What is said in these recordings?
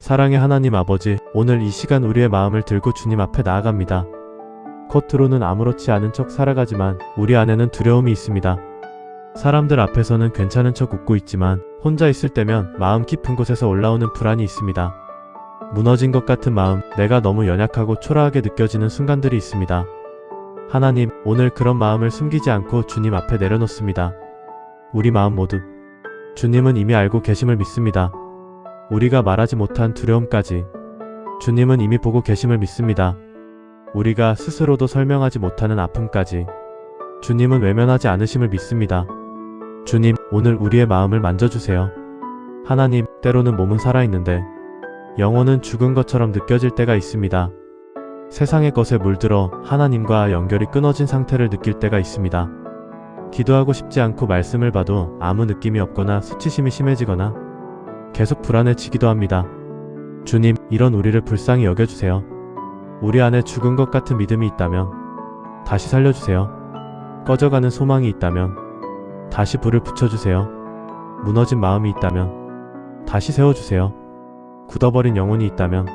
사랑의 하나님 아버지, 오늘 이 시간 우리의 마음을 들고 주님 앞에 나아갑니다. 겉으로는 아무렇지 않은 척 살아가지만 우리 안에는 두려움이 있습니다. 사람들 앞에서는 괜찮은 척 웃고 있지만 혼자 있을 때면 마음 깊은 곳에서 올라오는 불안이 있습니다. 무너진 것 같은 마음, 내가 너무 연약하고 초라하게 느껴지는 순간들이 있습니다. 하나님, 오늘 그런 마음을 숨기지 않고 주님 앞에 내려놓습니다. 우리 마음 모두 주님은 이미 알고 계심을 믿습니다. 우리가 말하지 못한 두려움까지 주님은 이미 보고 계심을 믿습니다. 우리가 스스로도 설명하지 못하는 아픔까지 주님은 외면하지 않으심을 믿습니다. 주님, 오늘 우리의 마음을 만져주세요. 하나님, 때로는 몸은 살아있는데 영혼은 죽은 것처럼 느껴질 때가 있습니다. 세상의 것에 물들어 하나님과 연결이 끊어진 상태를 느낄 때가 있습니다. 기도하고 싶지 않고 말씀을 봐도 아무 느낌이 없거나 수치심이 심해지거나 계속 불안해지기도 합니다. 주님, 이런 우리를 불쌍히 여겨주세요. 우리 안에 죽은 것 같은 믿음이 있다면 다시 살려주세요. 꺼져가는 소망이 있다면 다시 불을 붙여주세요. 무너진 마음이 있다면 다시 세워주세요. 굳어버린 영혼이 있다면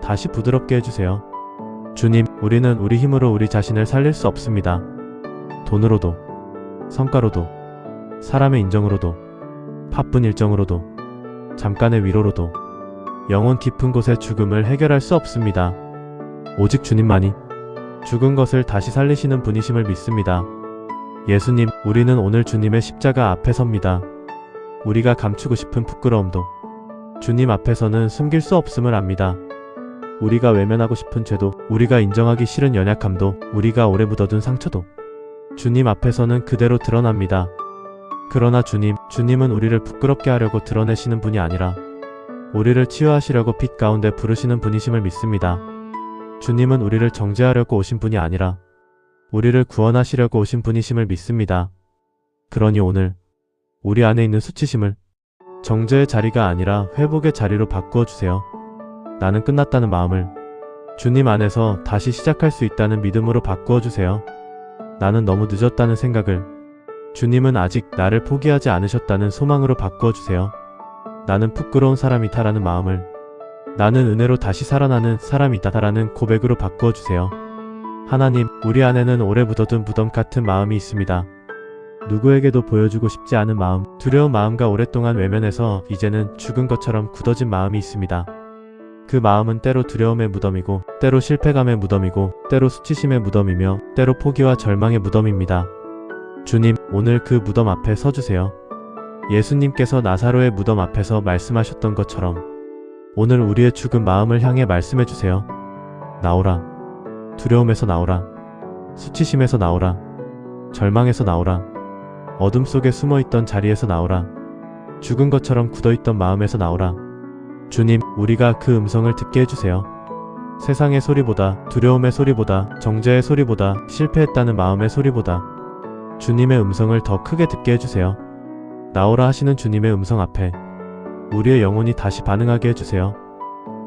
다시 부드럽게 해주세요. 주님, 우리는 우리 힘으로 우리 자신을 살릴 수 없습니다. 돈으로도, 성과로도, 사람의 인정으로도, 바쁜 일정으로도, 잠깐의 위로로도 영혼 깊은 곳의 죽음을 해결할 수 없습니다. 오직 주님만이 죽은 것을 다시 살리시는 분이심을 믿습니다. 예수님, 우리는 오늘 주님의 십자가 앞에 섭니다. 우리가 감추고 싶은 부끄러움도 주님 앞에서는 숨길 수 없음을 압니다. 우리가 외면하고 싶은 죄도, 우리가 인정하기 싫은 연약함도, 우리가 오래 묻어둔 상처도 주님 앞에서는 그대로 드러납니다. 그러나 주님은 우리를 부끄럽게 하려고 드러내시는 분이 아니라 우리를 치유하시려고 빛 가운데 부르시는 분이심을 믿습니다. 주님은 우리를 정죄하려고 오신 분이 아니라 우리를 구원하시려고 오신 분이심을 믿습니다. 그러니 오늘 우리 안에 있는 수치심을 정죄의 자리가 아니라 회복의 자리로 바꾸어 주세요. 나는 끝났다는 마음을 주님 안에서 다시 시작할 수 있다는 믿음으로 바꾸어 주세요. 나는 너무 늦었다는 생각을 주님은 아직 나를 포기하지 않으셨다는 소망으로 바꾸어 주세요. 나는 부끄러운 사람이다라는 마음을 나는 은혜로 다시 살아나는 사람이다라는 고백으로 바꾸어 주세요. 하나님, 우리 안에는 오래 묻어둔 무덤 같은 마음이 있습니다. 누구에게도 보여주고 싶지 않은 마음, 두려운 마음과 오랫동안 외면해서 이제는 죽은 것처럼 굳어진 마음이 있습니다. 그 마음은 때로 두려움의 무덤이고, 때로 실패감의 무덤이고, 때로 수치심의 무덤이며, 때로 포기와 절망의 무덤입니다. 주님, 오늘 그 무덤 앞에 서주세요. 예수님께서 나사로의 무덤 앞에서 말씀하셨던 것처럼 오늘 우리의 죽은 마음을 향해 말씀해주세요. 나오라. 두려움에서 나오라. 수치심에서 나오라. 절망에서 나오라. 어둠 속에 숨어있던 자리에서 나오라. 죽은 것처럼 굳어있던 마음에서 나오라. 주님, 우리가 그 음성을 듣게 해주세요. 세상의 소리보다, 두려움의 소리보다, 정죄의 소리보다, 실패했다는 마음의 소리보다 주님의 음성을 더 크게 듣게 해주세요. 나오라 하시는 주님의 음성 앞에 우리의 영혼이 다시 반응하게 해주세요.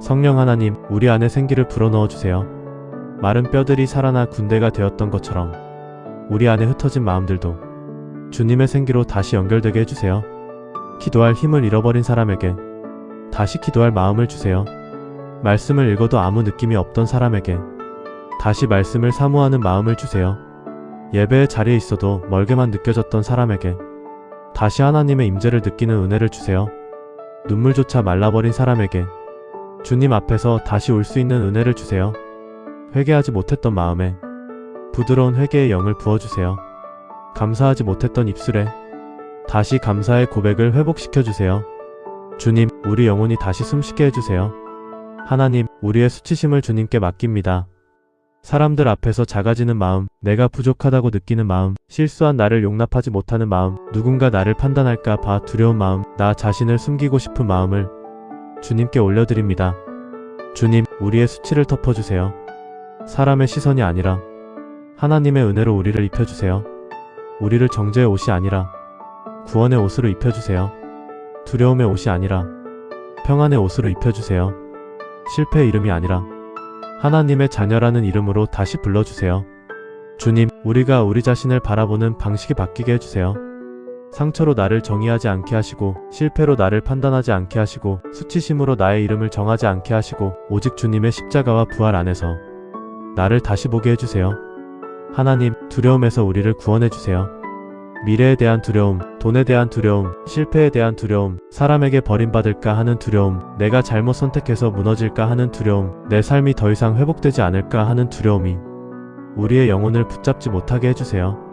성령 하나님, 우리 안에 생기를 불어넣어주세요. 마른 뼈들이 살아나 군대가 되었던 것처럼 우리 안에 흩어진 마음들도 주님의 생기로 다시 연결되게 해주세요. 기도할 힘을 잃어버린 사람에게 다시 기도할 마음을 주세요. 말씀을 읽어도 아무 느낌이 없던 사람에게 다시 말씀을 사모하는 마음을 주세요. 예배의 자리에 있어도 멀게만 느껴졌던 사람에게 다시 하나님의 임재를 느끼는 은혜를 주세요. 눈물조차 말라버린 사람에게 주님 앞에서 다시 올 수 있는 은혜를 주세요. 회개하지 못했던 마음에 부드러운 회개의 영을 부어주세요. 감사하지 못했던 입술에 다시 감사의 고백을 회복시켜주세요. 주님, 우리 영혼이 다시 숨쉬게 해주세요. 하나님, 우리의 수치심을 주님께 맡깁니다. 사람들 앞에서 작아지는 마음, 내가 부족하다고 느끼는 마음, 실수한 나를 용납하지 못하는 마음, 누군가 나를 판단할까 봐 두려운 마음, 나 자신을 숨기고 싶은 마음을 주님께 올려드립니다. 주님, 우리의 수치를 덮어주세요. 사람의 시선이 아니라 하나님의 은혜로 우리를 입혀주세요. 우리를 정죄의 옷이 아니라 구원의 옷으로 입혀주세요. 두려움의 옷이 아니라 평안의 옷으로 입혀주세요. 실패의 이름이 아니라 하나님의 자녀라는 이름으로 다시 불러주세요. 주님, 우리가 우리 자신을 바라보는 방식이 바뀌게 해주세요. 상처로 나를 정의하지 않게 하시고 실패로 나를 판단하지 않게 하시고 수치심으로 나의 이름을 정하지 않게 하시고 오직 주님의 십자가와 부활 안에서 나를 다시 보게 해주세요. 하나님, 두려움에서 우리를 구원해주세요. 미래에 대한 두려움, 돈에 대한 두려움, 실패에 대한 두려움, 사람에게 버림받을까 하는 두려움, 내가 잘못 선택해서 무너질까 하는 두려움, 내 삶이 더 이상 회복되지 않을까 하는 두려움이 우리의 영혼을 붙잡지 못하게 해주세요.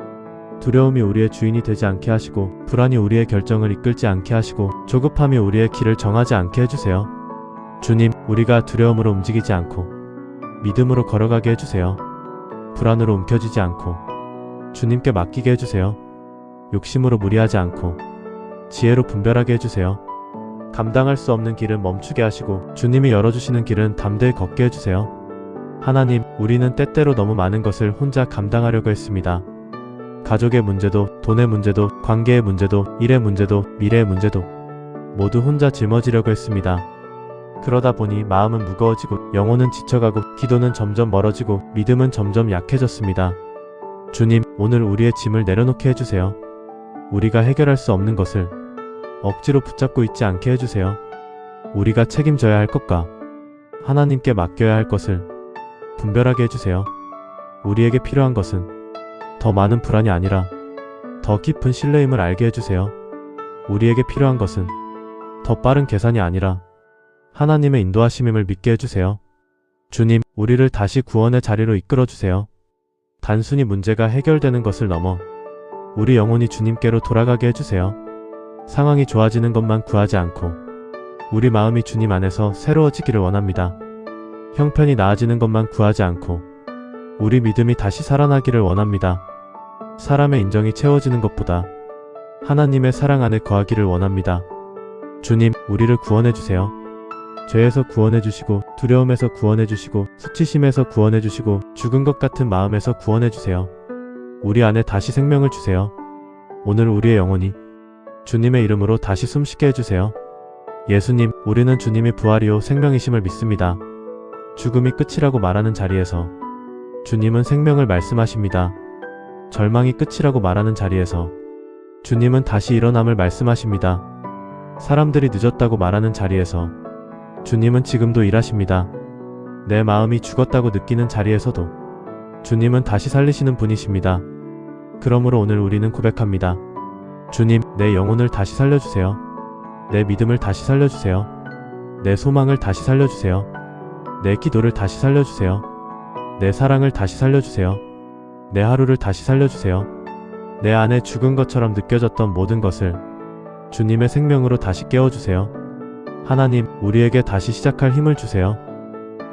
두려움이 우리의 주인이 되지 않게 하시고 불안이 우리의 결정을 이끌지 않게 하시고 조급함이 우리의 길을 정하지 않게 해주세요. 주님, 우리가 두려움으로 움직이지 않고 믿음으로 걸어가게 해주세요. 불안으로 움켜쥐지 않고 주님께 맡기게 해주세요. 욕심으로 무리하지 않고 지혜로 분별하게 해주세요. 감당할 수 없는 길은 멈추게 하시고 주님이 열어주시는 길은 담대히 걷게 해주세요. 하나님, 우리는 때때로 너무 많은 것을 혼자 감당하려고 했습니다. 가족의 문제도, 돈의 문제도, 관계의 문제도, 일의 문제도, 미래의 문제도 모두 혼자 짊어지려고 했습니다. 그러다 보니 마음은 무거워지고 영혼은 지쳐가고 기도는 점점 멀어지고 믿음은 점점 약해졌습니다. 주님, 오늘 우리의 짐을 내려놓게 해주세요. 우리가 해결할 수 없는 것을 억지로 붙잡고 있지 않게 해주세요. 우리가 책임져야 할 것과 하나님께 맡겨야 할 것을 분별하게 해주세요. 우리에게 필요한 것은 더 많은 불안이 아니라 더 깊은 신뢰임을 알게 해주세요. 우리에게 필요한 것은 더 빠른 계산이 아니라 하나님의 인도하심임을 믿게 해주세요. 주님, 우리를 다시 구원의 자리로 이끌어주세요. 단순히 문제가 해결되는 것을 넘어 우리 영혼이 주님께로 돌아가게 해주세요. 상황이 좋아지는 것만 구하지 않고 우리 마음이 주님 안에서 새로워지기를 원합니다. 형편이 나아지는 것만 구하지 않고 우리 믿음이 다시 살아나기를 원합니다. 사람의 인정이 채워지는 것보다 하나님의 사랑 안에 거하기를 원합니다. 주님, 우리를 구원해주세요. 죄에서 구원해주시고 두려움에서 구원해주시고 수치심에서 구원해주시고 죽은 것 같은 마음에서 구원해주세요. 우리 안에 다시 생명을 주세요. 오늘 우리의 영혼이 주님의 이름으로 다시 숨쉬게 해주세요. 예수님, 우리는 주님이 부활이요 생명이심을 믿습니다. 죽음이 끝이라고 말하는 자리에서 주님은 생명을 말씀하십니다. 절망이 끝이라고 말하는 자리에서 주님은 다시 일어남을 말씀하십니다. 사람들이 늦었다고 말하는 자리에서 주님은 지금도 일하십니다. 내 마음이 죽었다고 느끼는 자리에서도 주님은 다시 살리시는 분이십니다. 그러므로 오늘 우리는 고백합니다. 주님, 내 영혼을 다시 살려주세요. 내 믿음을 다시 살려주세요. 내 소망을 다시 살려주세요. 내 기도를 다시 살려주세요. 내 사랑을 다시 살려주세요. 내 하루를 다시 살려주세요. 내 안에 죽은 것처럼 느껴졌던 모든 것을 주님의 생명으로 다시 깨워주세요. 하나님, 우리에게 다시 시작할 힘을 주세요.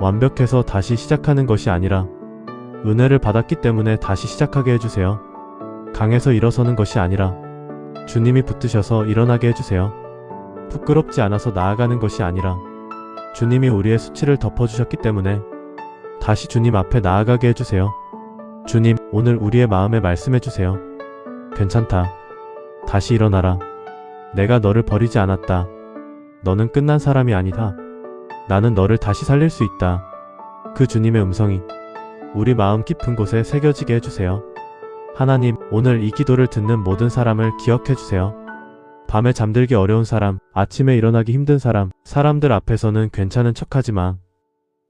완벽해서 다시 시작하는 것이 아니라 은혜를 받았기 때문에 다시 시작하게 해주세요. 강해서 일어서는 것이 아니라 주님이 붙드셔서 일어나게 해주세요. 부끄럽지 않아서 나아가는 것이 아니라 주님이 우리의 수치를 덮어주셨기 때문에 다시 주님 앞에 나아가게 해주세요. 주님, 오늘 우리의 마음에 말씀해주세요. 괜찮다. 다시 일어나라. 내가 너를 버리지 않았다. 너는 끝난 사람이 아니다. 나는 너를 다시 살릴 수 있다. 그 주님의 음성이 우리 마음 깊은 곳에 새겨지게 해주세요. 하나님, 오늘 이 기도를 듣는 모든 사람을 기억해주세요. 밤에 잠들기 어려운 사람, 아침에 일어나기 힘든 사람, 사람들 앞에서는 괜찮은 척하지만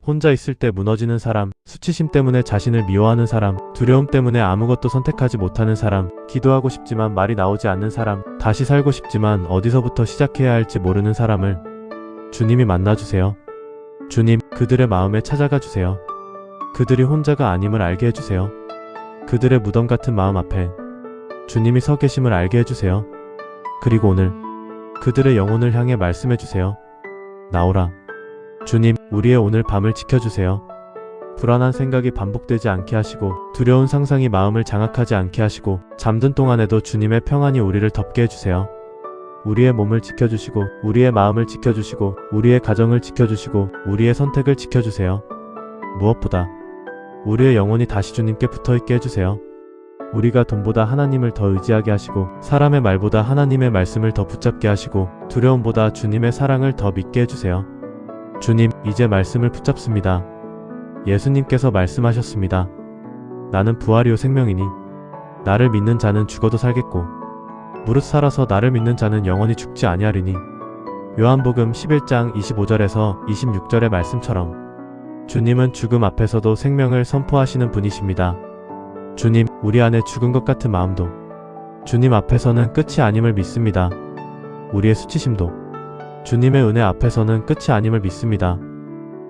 혼자 있을 때 무너지는 사람, 수치심 때문에 자신을 미워하는 사람, 두려움 때문에 아무것도 선택하지 못하는 사람, 기도하고 싶지만 말이 나오지 않는 사람, 다시 살고 싶지만 어디서부터 시작해야 할지 모르는 사람을 주님이 만나주세요. 주님, 그들의 마음에 찾아가 주세요. 그들이 혼자가 아님을 알게 해주세요. 그들의 무덤 같은 마음 앞에 주님이 서 계심을 알게 해주세요. 그리고 오늘 그들의 영혼을 향해 말씀해주세요. 나오라. 주님, 우리의 오늘 밤을 지켜주세요. 불안한 생각이 반복되지 않게 하시고 두려운 상상이 마음을 장악하지 않게 하시고 잠든 동안에도 주님의 평안이 우리를 덮게 해주세요. 우리의 몸을 지켜주시고 우리의 마음을 지켜주시고 우리의 가정을 지켜주시고 우리의 선택을 지켜주세요. 무엇보다 우리의 영혼이 다시 주님께 붙어있게 해주세요. 우리가 돈보다 하나님을 더 의지하게 하시고 사람의 말보다 하나님의 말씀을 더 붙잡게 하시고 두려움보다 주님의 사랑을 더 믿게 해주세요. 주님, 이제 말씀을 붙잡습니다. 예수님께서 말씀하셨습니다. 나는 부활이요 생명이니 나를 믿는 자는 죽어도 살겠고 무릇 살아서 나를 믿는 자는 영원히 죽지 아니하리니. 요한복음 11장 25절에서 26절의 말씀처럼 주님은 죽음 앞에서도 생명을 선포하시는 분이십니다. 주님, 우리 안에 죽은 것 같은 마음도 주님 앞에서는 끝이 아님을 믿습니다. 우리의 수치심도 주님의 은혜 앞에서는 끝이 아님을 믿습니다.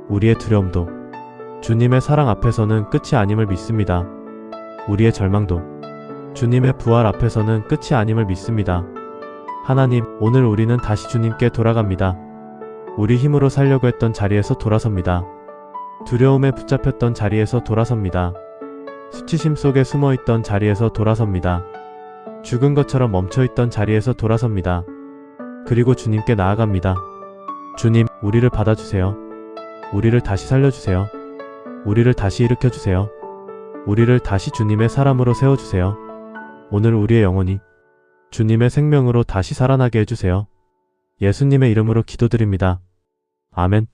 우리의 두려움도 주님의 사랑 앞에서는 끝이 아님을 믿습니다. 우리의 절망도 주님의 부활 앞에서는 끝이 아님을 믿습니다. 하나님, 오늘 우리는 다시 주님께 돌아갑니다. 우리 힘으로 살려고 했던 자리에서 돌아섭니다. 두려움에 붙잡혔던 자리에서 돌아섭니다. 수치심 속에 숨어있던 자리에서 돌아섭니다. 죽은 것처럼 멈춰있던 자리에서 돌아섭니다. 그리고 주님께 나아갑니다. 주님, 우리를 받아주세요. 우리를 다시 살려주세요. 우리를 다시 일으켜주세요. 우리를 다시 주님의 사람으로 세워주세요. 오늘 우리의 영혼이 주님의 생명으로 다시 살아나게 해주세요. 예수님의 이름으로 기도드립니다. 아멘.